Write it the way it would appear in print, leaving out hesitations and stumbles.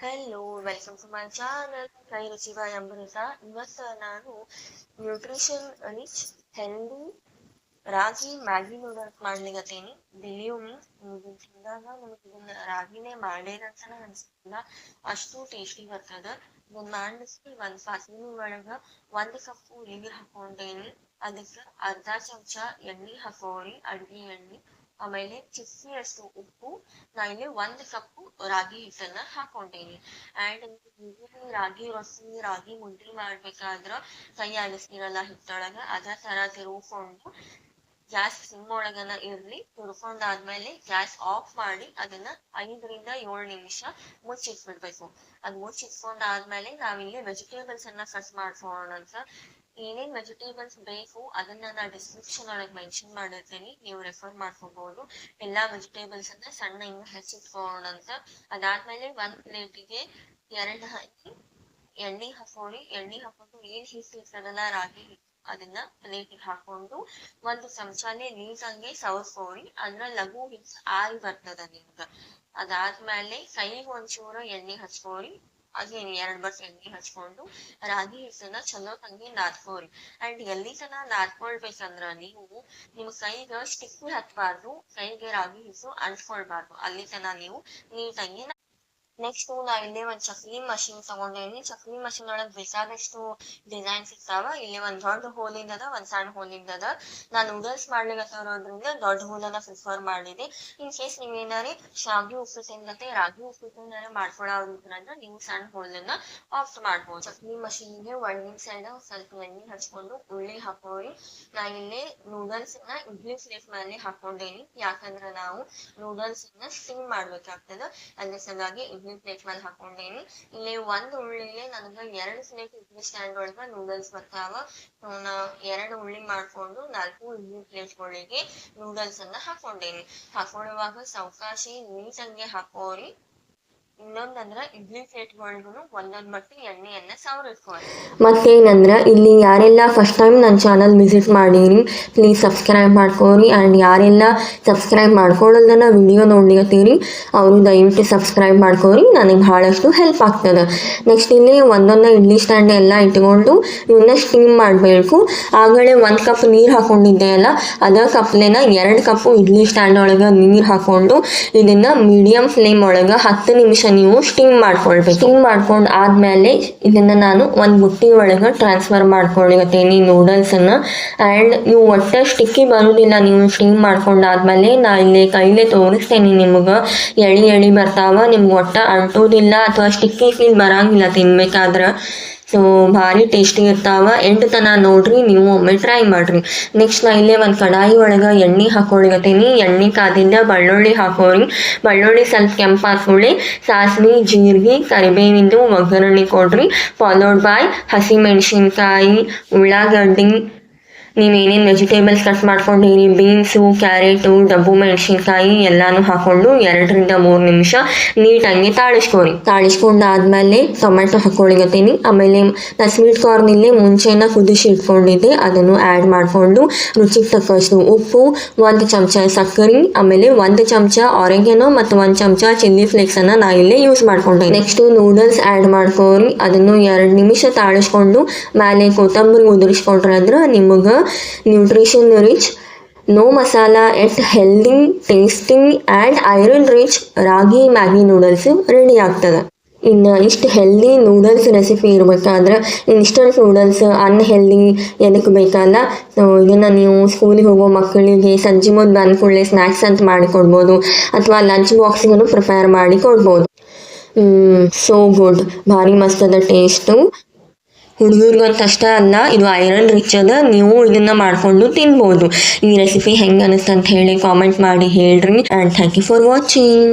Hello, welcome to my channel ಕೈ ರುಚಿವ ಅಮೃತ. ಇವತ್ತು ನಾನು nutrition rich healthy ragi Maggi noodles ಮಾಡ್ಲಿಕತ್ತೀನಿ. ಬಿಲೀವ್ ಮೀ, ತಿಂದಾಗ ನಿಮ್ಗೆ ಇದನ್ನ ರಾಗಿನೇ ಮಾಡೇನಂತನ ಅನ್ಸಲ್ಲ, ಅಷ್ಟು ಟೇಸ್ಟಿ ಬರ್ತದ. ಇದನ್ನ ಮಾಡಿಸಿ ಒಂದು ಪಾತ್ರೆ ಒಳಗೆ 1 ಕಪ್ ನೀರು ಹಾಕೊಂಡೇನಿ. ಅದಕ್ಕೆ ಅರ್ಧ ಚಮಚ ಎಣ್ಣೆ ಹಾಕೋರಿ, ಅಡ್ಗೆ ಎಣ್ಣೆ. ಆಮೇಲೆ ಚಿಟಿಕೆಯಷ್ಟು ಉಪ್ಪು. ನಾ ಇಲ್ಲಿ 1 ಕಪ್ ರಾಗಿ ಹಿಟ್ಟನ್ನ ಹಾಕೊಂಡೇನಿ. ಆ್ಯಂಡ್ ರಾಗಿ ರೊಟ್ಟಿ, ರಾಗಿ ಮುದ್ದೆ ಮಾಡ್ಬೇಕಾದ್ರ ಕೈ ಆಡಿಸ್ತಿರಲ್ಲ ಹಿಟ್ಟೊಳಗ, ಅದೇ ತರ ತಿರುಗ್ಕೊಂಡು ಗ್ಯಾಸ್ ಸಿಮ್ ಒಳಗನ ಇರ್ಲಿ. ತುರ್ಕೊಂಡಾದ್ಮೇಲೆ ಗ್ಯಾಸ್ ಆಫ್ ಮಾಡಿ ಅದನ್ನ 5 ರಿಂದ 7 ನಿಮಿಷ ಮುಚ್ಚಿಟ್ಬಿಡ್ಬೇಕು. ಅದು ಮುಚ್ಚಿಟ್ಕೊಂಡಾದ್ಮೇಲೆ ನಾವಿಲ್ಲಿ ವೆಜಿಟೇಬಲ್ಸ್ ಅನ್ನ ಕಟ್ ಮಾಡ್ಕೊಳ್ಳೋಣಂತ. ಏನೇನ್ ವೆಜಿಟೇಬಲ್ಸ್ ಬೇಕು ಅದನ್ನ ನಾ ಡಿಸ್ಕ್ರಿಪ್ಷನ್ ಒಳಗೆ ಮೆನ್ಷನ್ ಮಾಡಿರ್ತೀನಿ, ನೀವು ರೆಫರ್ ಮಾಡ್ಕೋಬಹುದು. ಎಲ್ಲಾ ವೆಜಿಟೇಬಲ್ಸ್ ಅನ್ನ ಸಣ್ಣ ಹಿಂಗ ಹೆಚ್ಚಿಟ್ಕೊಳ್ಳೋಣಂತ. ಅದಾದ್ಮೇಲೆ 1 ಪ್ಲೇಟಿಗೆ 2 ಹಾಕಿ ಎಣ್ಣೆ ಹಾಕೋರಿ. ಎಣ್ಣೆ ಹಾಕೊಂಡು ಏನ್ ಹಿಟ್ಟು ಇರ್ತದಲ್ಲ ರಾಗಿ ಹಿಟ್ಟು, ಅದನ್ನ ಪ್ಲೇಟಿಗೆ ಹಾಕೊಂಡು 1 ಚಮಚನೇ ನೀಟಾಗಿ ಸವರ್ಸ್ಕೋರಿ. ಅಂದ್ರ ಲಘು ಹಿಟ್ಟು ಆರಿ ಬರ್ತದ ನಿಮ್ಗ. ಅದಾದ್ಮೇಲೆ ಕೈಗೆ ಒಂಚೂರು ಎಣ್ಣೆ ಹಚ್ಕೋರಿ. ಅದೇನು 2 ಬಟ್ ಎಣ್ಣೆ ಹಚ್ಕೊಂಡು ರಾಗಿ ಹಿಟ್ಟನ್ನ ಚಲೋ ತಂಗಿ ನಾದ್ಕೋರಿ. ಅಂಡ್ ಎಲ್ಲಿ ತನ ನಾದ್ಕೊಳ್ಬೇಕಂದ್ರ ನಿಮ್ಮ ಕೈಗೆ ಸ್ಟಿಕ್ ಹತ್ಬಾರ್ದು, ಕೈಗೆ ರಾಗಿ ಹಿಟ್ಟು ಅಂಟ್ಕೊಳ್ಬಾರ್ದು. ಅಲ್ಲಿ ತನ ನೀವು ನೀಟಾಗಿ. ನೆಕ್ಸ್ಟ್ ನಾ ಇಲ್ಲೇ ಒಂದ್ ಚಕ್ಲಿ ಮಷೀನ್ ತಗೊಂಡೇನಿ. ಚಕ್ಲಿ ಮಷೀನ್ ಒಳಗ್ ಬೇಕಾದಷ್ಟು ಡಿಸೈನ್ ಸಿಗ್ತಾವ. ಇಲ್ಲಿ ಒಂದ್ ದೊಡ್ಡ ಹೋಲಿಂದ ಅದ, ಒಂದ್ ಸಣ್ಣ ಹೋಲಿಂದ ಅದ. ನಾ ನೂಡಲ್ಸ್ ಮಾಡ್ಲಿಕತ್ತಿರೋದ್ರಿಂದ ದೊಡ್ಡ ಹೋಲನ್ನ ಪ್ರಿಫರ್ ಮಾಡಿದೆ. ಇನ್ ಕೇಸ್ ನೀವ್ ಏನಾರೇ ಶಾವ್ಗಿ ಉಪ್ಪಿಟ್ಟು ಮತ್ತೆ ರಾಗಿ ಉಪ್ಪಿಟ್ಟು ಮಾಡ್ಕೊಳೋದ್ರಂದ್ರ ನೀವು ಸಣ್ಣ ಹೋಲನ್ನ ಆಫ್ ಮಾಡ್ಬೋದು. ಚಕ್ಲಿ ಮಷೀನ್ಗೆ ಒಳಗಿನ ಸೈಡ್ ಸ್ವಲ್ಪ ಎಣ್ಣೆ ಹಚ್ಕೊಂಡು ಉಳ್ಳಿ ಹಾಕೋರಿ. ನಾ ಇಲ್ಲಿ ನೂಡಲ್ಸ್ ನ ಇಡ್ಲಿ ಪ್ಲೇಟ್ ಮೇಲೆ ಹಾಕೊಂಡೇನಿ, ಯಾಕಂದ್ರ ನಾವು ನೂಡಲ್ಸ್ ನ ಸ್ಟೀಮ್ ಮಾಡ್ಬೇಕಾಗ್ತದ. ಅದ್ರ ಸಲುವಾಗಿ ಇಡ್ಲಿ ಪ್ಲೇಟ್ ಮೇಲೆ ಹಾಕೊಂಡೇನಿ. ಇಲ್ಲಿ 1 ಉಳ್ಳಿಗೆ ನನಗ 2 ಪ್ಲೇಟ್ ಇಡ್ಲಿ ಸ್ಟ್ಯಾಂಡ್ ಒಳಗ ನೂಡಲ್ಸ್ ಬರ್ತಾವ. ನಾ 2 ಉಳ್ಳಿ ಮಾಡ್ಕೊಂಡು 4 ಇಡ್ಲಿ ಪ್ಲೇಟ್ಗಳಿಗೆ ನೂಡಲ್ಸ್ ಅನ್ನ ಹಾಕೊಂಡೇನಿ. ಹಾಕೊಳ್ಳುವಾಗ ಸಾವಕಾಶಿ ನೀಟಾಗಿ ಹಾಕೋರಿ. ಇನ್ನೊಂದಂದ್ರ ಇಡ್ಲಿ ಪ್ಲೇಟ್ಗಳಿಗೂ ಒಂದೊಂದ್ ಮಟ್ಟಿ ಎಣ್ಣೆಯನ್ನ ಸವರಿಟ್ಕೋರಿ. ಮತ್ತೇನಂದ್ರ ಇಲ್ಲಿ ಯಾರೆಲ್ಲ ಫಸ್ಟ್ ಟೈಮ್ ನನ್ನ ಚಾನಲ್ ವಿಸಿಟ್ ಮಾಡೀರಿ, ಪ್ಲೀಸ್ ಸಬ್ಸ್ಕ್ರೈಬ್ ಮಾಡ್ಕೋರಿ. ಆ್ಯಂಡ್ ಯಾರೆಲ್ಲ ಸಬ್ಸ್ಕ್ರೈಬ್ ಮಾಡ್ಕೊಳ್ಳೋದನ್ನ ವಿಡಿಯೋ ನೋಡ್ಲಿಕತ್ತೀರಿ ಅವರು ದಯವಿಟ್ಟು ಸಬ್ಸ್ಕ್ರೈಬ್ ಮಾಡ್ಕೋರಿ, ನನಗೆ ಬಹಳಷ್ಟು ಹೆಲ್ಪ್ ಆಗ್ತದೆ. ನೆಕ್ಸ್ಟ್ ಇಲ್ಲಿ ಒಂದೊಂದು ಇಡ್ಲಿ ಸ್ಟ್ಯಾಂಡ್ ಎಲ್ಲ ಇಟ್ಕೊಂಡು ಇವನ್ನ ಸ್ಟೀಮ್ ಮಾಡಬೇಕು. ಆಗಲೇ 1 ಕಪ್ ನೀರು ಹಾಕೊಂಡಿದ್ದೆ ಅಲ್ಲ, ಅದ ಕಪ್ಲೆನ 2 ಕಪ್ ಇಡ್ಲಿ ಸ್ಟ್ಯಾಂಡ್ ಒಳಗೆ ನೀರು ಹಾಕೊಂಡು ಇದನ್ನ ಮೀಡಿಯಂ ಫ್ಲೇಮ್ ಒಳಗೆ 10 ನಿಮಿಷ ನೀವು ಸ್ಟೀಮ್ ಮಾಡ್ಕೊಳ್ಬೇಕು. ಸ್ಟೀಮ್ ಮಾಡ್ಕೊಂಡ್ ಆದ್ಮೇಲೆ ಇದನ್ನ ನಾನು ಒಂದ್ ಬುಟ್ಟಿ ಒಳಗ ಟ್ರಾನ್ಸ್ಫರ್ ಮಾಡ್ಕೊಳಿಕತ್ತೀನಿ ನೂಡಲ್ಸ್ ಅನ್ನ. ಅಂಡ್ ನೀವು ಒಟ್ಟ ಸ್ಟಿಕ್ಕಿ ಬರುದಿಲ್ಲ ನೀವು ಸ್ಟೀಮ್ ಮಾಡ್ಕೊಂಡಾದ್ಮೇಲೆ. ನಾ ಇಲ್ಲಿ ಕೈಲೇ ತೋರಿಸ್ತೇನೆ ನಿಮ್ಗ, ಎಳಿ ಬರ್ತಾವ. ನಿಮ್ಗೆ ಒಟ್ಟ ಅಂಟೋದಿಲ್ಲ ಅಥವಾ ಸ್ಟಿಕ್ಕಿ ಫೀಲ್ ಬರಂಗಿಲ್ಲ ತಿನ್ಬೇಕಾದ್ರ. ಸೊ ಭಾರಿ ಟೇಸ್ಟಿ ಇರ್ತಾವ. ಎಂಟು ತನ ನೋಡ್ರಿ, ನೀವು ಒಮ್ಮೆ ಟ್ರೈ ಮಾಡ್ರಿ. ನೆಕ್ಸ್ಟ್ ನಾ ಇಲ್ಲೇ ಒಂದು ಕಡಾಯಿ ಒಳಗೆ ಎಣ್ಣೆ ಹಾಕೊಳಿಕತ್ತೀನಿ. ಎಣ್ಣೆ ಕಾದಿಂದ ಬೆಳ್ಳುಳ್ಳಿ ಹಾಕೋರಿ. ಬೆಳ್ಳುಳ್ಳಿ ಸ್ವಲ್ಪ ಕೆಂಪಾದ್ಕೊಳ್ಳಿ. ಸಾಸಿವೆ, ಜೀರಿಗೆ, ಕರಿಬೇವಿಂದು ಒಗ್ಗರಣೆ ಕೊಡ್ರಿ. ಫಾಲೋಡ್ ಬೈ ಹಸಿಮೆಣಸಿನ್ಕಾಯಿ, ಉಳ್ಳಾಗಡ್ಡಿ, ನೀವೇನೇನು ವೆಜಿಟೇಬಲ್ಸ್ ಕಟ್ ಮಾಡ್ಕೊಂಡಿರಿ, ಬೀನ್ಸು, ಕ್ಯಾರೆಟು, ಡಬ್ಬು ಮೆಣಸಿನ್ಕಾಯಿ ಎಲ್ಲಾನು ಹಾಕೊಂಡು 2 ರಿಂದ 3 ನಿಮಿಷ ನೀಟಾಗಿ ತಾಳಿಸ್ಕೊಂಡಾದ್ಮೇಲೆ ಟೊಮೆಟೊ ಹಾಕೊಳಿಕತ್ತೀನಿ. ಆಮೇಲೆ ನಾ ಸ್ವೀಟ್ ಕಾರ್ನ್ ಇಲ್ಲಿ ಮುಂಚೆನ ಕುದಿಸಿ ಇಟ್ಕೊಂಡಿದ್ದೆ, ಅದನ್ನು ಆ್ಯಡ್ ಮಾಡಿಕೊಂಡು ರುಚಿಗೆ ತಕ್ಕಷ್ಟು ಉಪ್ಪು, 1 ಚಮಚ ಸಕ್ಕರೆ, ಆಮೇಲೆ 1 ಚಮಚ ಆರೆಗೇನೋ ಮತ್ತು 1 ಚಮಚ ಚಿಲ್ಲಿ ಫ್ಲೇಕ್ಸ್ ಅನ್ನ ನಾ ಇಲ್ಲೇ ಯೂಸ್ ಮಾಡ್ಕೊಂಡೆ. ನೆಕ್ಸ್ಟ್ ನೂಡಲ್ಸ್ ಆ್ಯಡ್ ಮಾಡ್ಕೋರಿ. ಅದನ್ನು 2 ನಿಮಿಷ ತಾಳಿಸ್ಕೊಂಡು ಮೇಲೆ ಕೊತ್ತಂಬರಿ ಉದುರಿಸ್ಕೊಂಡ್ರೆ ಅಂದ್ರೆ ನಿಮಗೆ nutrition rich, no masala at healthy, tasty and iron rich ragi Maggi noodles ready ಆಗ್ತದೆ. ಇನ್ನು ಇಷ್ಟು ಹೆಲ್ದಿ ನೂಡಲ್ಸ್ ರೆಸಿಪಿ ಇರಬೇಕಾದ್ರೆ ಇನ್ಸ್ಟಂಟ್ ನೂಡಲ್ಸ್ ಅನ್ಹೆಲ್ದಿ ಎದಕ್ಕೆ ಬೇಕಲ್ಲ. ಸೊ ಇದನ್ನು ನೀವು ಸ್ಕೂಲಿಗೆ ಹೋಗೋ ಮಕ್ಕಳಿಗೆ ಸಂಜೆ ಮುಂದೆ ಬಂದ್ಕೊಳ್ಳೆ ಸ್ನ್ಯಾಕ್ಸ್ ಅಂತ ಮಾಡಿಕೊಡ್ಬೋದು, ಅಥವಾ ಲಂಚ್ ಬಾಕ್ಸಿಗೂ ಪ್ರಿಪೇರ್ ಮಾಡಿ ಕೊಡ್ಬೋದು. ಸೋ ಗುಡ್, ಭಾರಿ ಮಸ್ತ್ ಅದ ಟೇಸ್ಟು. ಹುಡುಗರಿಗಂತ ಅಷ್ಟೇ ಅಲ್ಲ, ಇದು ಐರನ್ ರಿಚ್ ಅದ. ನೀವು ಇದನ್ನ ಮಾಡ್ಕೊಂಡು ತಿನ್ಬೋದು. ಈ ರೆಸಿಪಿ ಹೆಂಗೆ ಅನಿಸ್ತು ಅಂತ ಹೇಳಿ ಕಾಮೆಂಟ್ ಮಾಡಿ ಹೇಳ್ರಿ. And thank you for watching.